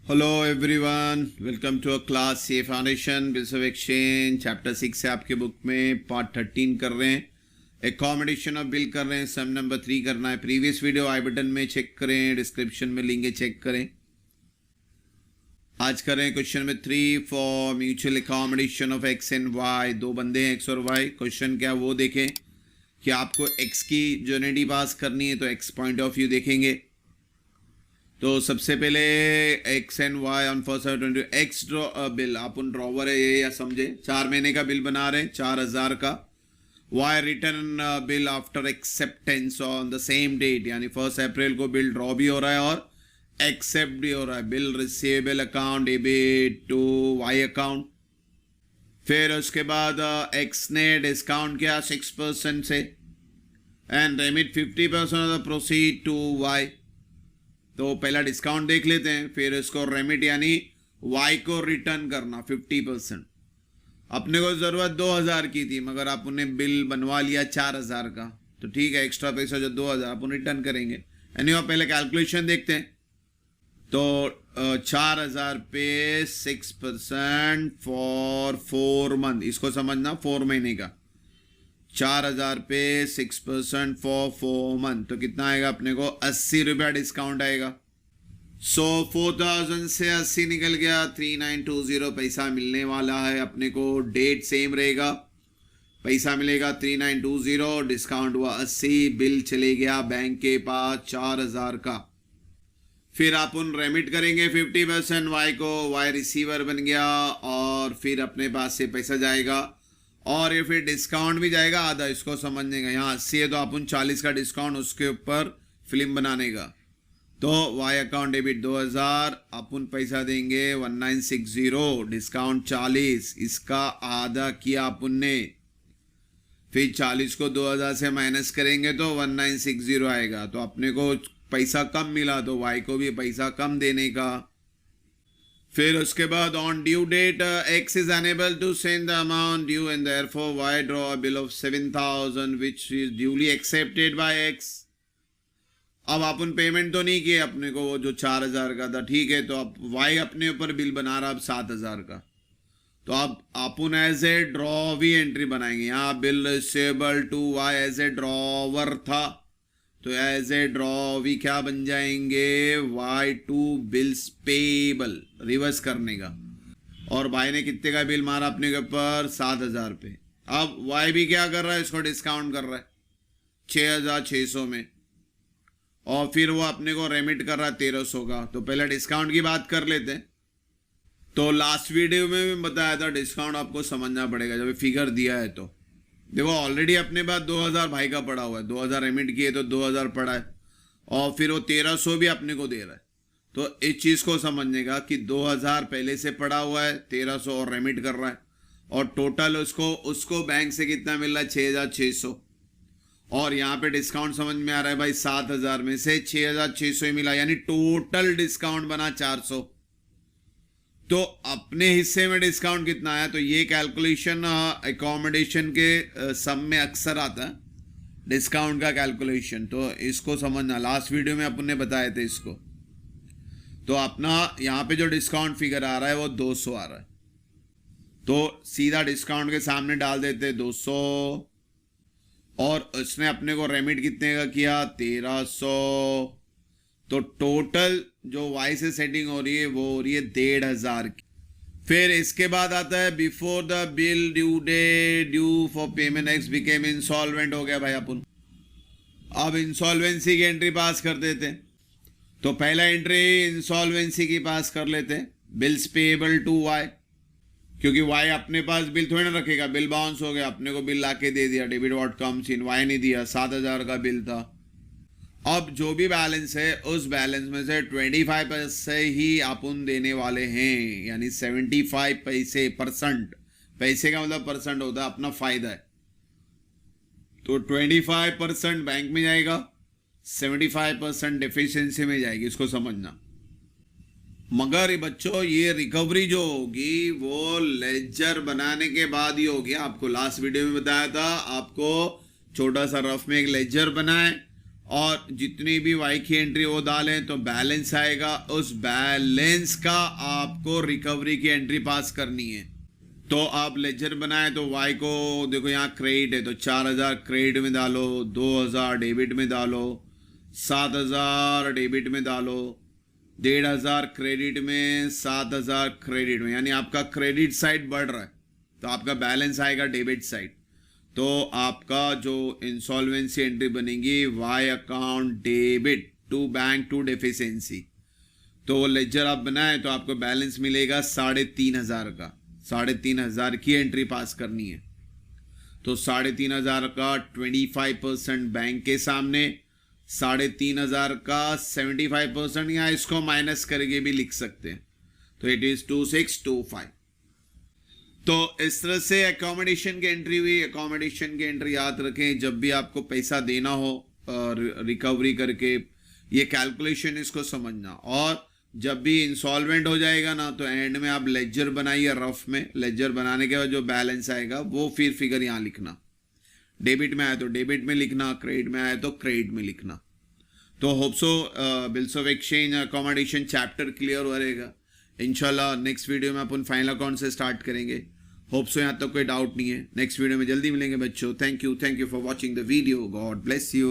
Hello everyone, welcome to a class CA Foundation Bills of Exchange chapter 6 है आपके book में part 13 कर रहे हैं. एकोमोडेशन ऑफ बिल कर रहे हैं. सम नंबर 3 करना है. प्रीवियस वीडियो आई बटन में चेक करें, डिस्क्रिप्शन में लिंक है, चेक करें. आज कर रहे हैं question number 3 for mutual accommodation of X and Y. दो बंदे हैं एक्स और वाई. क्वेश्चन क्या वो देखें कि आपको एक्स की जर्निटी पास करनी है तो एक्स पॉइंट ऑफ व्यू देखेंगे. तो सबसे पहले X and Y on first X bill अपन ड्रॉवर है ये या समझे 4 महीने का बिल बना रहे हैं 4,000 का. Y return bill after acceptance on the same date यानी 1 अप्रैल को बिल ड्रॉ भी हो रहा है और एक्सेप्ट भी हो रहा है. Bill receivable account debit to Y account. फिर उसके बाद एक्स ने डिस्काउंट किया 6% से and remit 50% of the proceed to Y. तो पहला डिस्काउंट देख लेते हैं, फिर इसको रेमिट यानी वाई को रिटर्न करना 50%. अपने को ज़रूरत 2,000 की थी मगर आपने बिल बनवा लिया 4,000 का, तो ठीक है एक्स्ट्रा पैसा जो 2,000 अपन रिटर्न करेंगे. एनीवे पहले कैलकुलेशन देखते हैं. तो 4,000 पे 6% फॉर 4 मंथ, इसको समझना 4 महीने का. 4,000 पे 6% फॉर 4 मंथ तो कितना आएगा अपने को 80 रुपया डिस्काउंट आएगा. सो 4,000 से 80 निकल गया 3,920 पैसा मिलने वाला है अपने को. डेट सेम रहेगा, पैसा मिलेगा 3,920, डिस्काउंट हुआ 80, बिल चले गया बैंक के पास 4,000 का. फिर अपन रेमिट करेंगे 50% वाई को, वाई रिसीवर बन गया और फिर अपने पास से पैसा जाएगा और ये फिर डिस्काउंट भी जाएगा आधा. इसको समझने का यहाँ 80 है तो अपन 40 का डिस्काउंट उसके ऊपर फिल्म बनाने का. तो वाई अकाउंट डेबिट 2,000, अपन पैसा देंगे 1,960, डिस्काउंट 40, इसका आधा किया अपन ने. फिर 40 को 2,000 से माइनस करेंगे तो 1,960 आएगा. तो अपने को पैसा कम मिला तो वाई को भी पैसा कम देने का. फिर उसके बाद on due date X is unable to send the amount due and therefore Y draw a bill of 7,000 which is duly accepted by X. अब अपन पेमेंट तो नहीं किए अपने को, वो जो 4,000 का था ठीक है, तो अब वाई अपने ऊपर बिल बना रहा अब 7,000 का. तो अब अपन as a drawee entry बनाएंगे. यहाँ bill receivable to Y as a drawer था तो एज ए ड्रॉ भी क्या बन जाएंगे Y to bills payable reverse करने का. और वाई ने कितने का बिल मारा अपने के ऊपर 7,000 पे. अब वाई भी क्या कर रहा है, इसको डिस्काउंट कर रहा है 6,600 में और फिर वो अपने को रेमिट कर रहा है 1,300 का. तो पहले डिस्काउंट की बात कर लेते हैं. तो लास्ट वीडियो में भी बताया था डिस्काउंट आपको समझना पड़ेगा जब फिगर दिया है. तो देखो ऑलरेडी अपने पास 2,000 भाई का पड़ा हुआ है, 2,000 रेमिट किए तो 2,000 पड़ा है और फिर वो 1,300 भी अपने को दे रहा है. तो इस चीज़ को समझने का कि 2,000 पहले से पड़ा हुआ है, 1,300 और रेमिट कर रहा है और टोटल उसको बैंक से कितना मिल रहा है 6,600. और यहाँ पे डिस्काउंट समझ में आ रहा है भाई 7,000 में से 6,600 ही मिला यानी टोटल डिस्काउंट बना 400. तो अपने हिस्से में डिस्काउंट कितना आया. तो ये कैलकुलेशन एकोमोडेशन के सम में अक्सर आता है डिस्काउंट का कैलकुलेशन. तो इसको समझना, लास्ट वीडियो में अपन ने बताए थे इसको. तो अपना यहाँ पे जो डिस्काउंट फिगर आ रहा है वो 200 आ रहा है. तो सीधा डिस्काउंट के सामने डाल देते 200 और उसने अपने को रेमिट कितने का किया 1,300. तो टोटल जो वाई से सेटिंग हो रही है वो हो रही है 1,500 की. फिर इसके बाद आता है before the bill due day due for payment x became insolvent. हो गया भाई अपन. अब इंसॉल्वेंसी की एंट्री पास कर देते हैं. तो पहला एंट्री इंसॉल्वेंसी की पास कर लेते हैं बिल्स पेएबल टू वाई, क्योंकि वाई अपने पास बिल थोड़ी ना रखेगा. बिल बाउंस हो गया, अपने को बिल लाके दे दिया, debit what comes in. Y नहीं दिया, 7,000 का बिल था. अब जो भी बैलेंस है उस बैलेंस में से 25 पैसे ही अपन देने वाले हैं यानी 75 पैसे परसेंट. पैसे का मतलब परसेंट होता है, अपना फायदा है. तो 25% बैंक में जाएगा, 75% डिफिशियंसी में जाएगी. इसको समझना. मगर बच्चों ये रिकवरी जो होगी वो लेजर बनाने के बाद ही होगी. आपको लास्ट वीडियो में बताया था आपको छोटा सा रफ में एक लेजर बनाए और जितनी भी वाई की एंट्री वो डालें तो बैलेंस आएगा, उस बैलेंस का आपको रिकवरी की एंट्री पास करनी है। तो आप लेजर बनाए तो वाई को देखो यहाँ क्रेडिट है तो 4000 क्रेडिट में डालो, 2000 डेबिट में डालो, 7000 डेबिट में डालो, 1500 क्रेडिट में, 7000 क्रेडिट में, यानी आपका क्रेडिट साइड बढ़ रहा है तो आपका बैलेंस आएगा डेबिट साइड। तो आपका जो इंसॉल्वेंसी एंट्री बनेगी Y account debit to bank to deficiency. तो लेजर आप बनाए तो आपको बैलेंस मिलेगा 3500 का, 3500 की एंट्री पास करनी है। तो 3500 का 25% बैंक के सामने, 3500 का 75%, या इसको माइनस करके भी लिख सकते हैं तो इट इज 2625। तो इस तरह से अकोमोडेशन की एंट्री हुई। अकोमोडेशन की एंट्री याद रखें, जब भी आपको पैसा देना हो रिकवरी करके, ये कैलकुलेशन इसको समझना। और जब भी इंसॉल्वेंट हो जाएगा ना तो एंड में आप लेजर बनाइए रफ में, लेजर बनाने के बाद जो बैलेंस आएगा वो फिर फिगर यहाँ लिखना। डेबिट में आया तो डेबिट में लिखना, क्रेडिट में आया तो क्रेडिट में लिखना। तो hope so bills of exchange accommodation chapter clear हो रहेगा। इंशाल्लाह नेक्स्ट वीडियो में अपन फाइनल अकाउंट से स्टार्ट करेंगे। होप सो यहाँ तक कोई डाउट नहीं है। नेक्स्ट वीडियो में जल्दी मिलेंगे बच्चों। Thank you for watching the video. God bless you.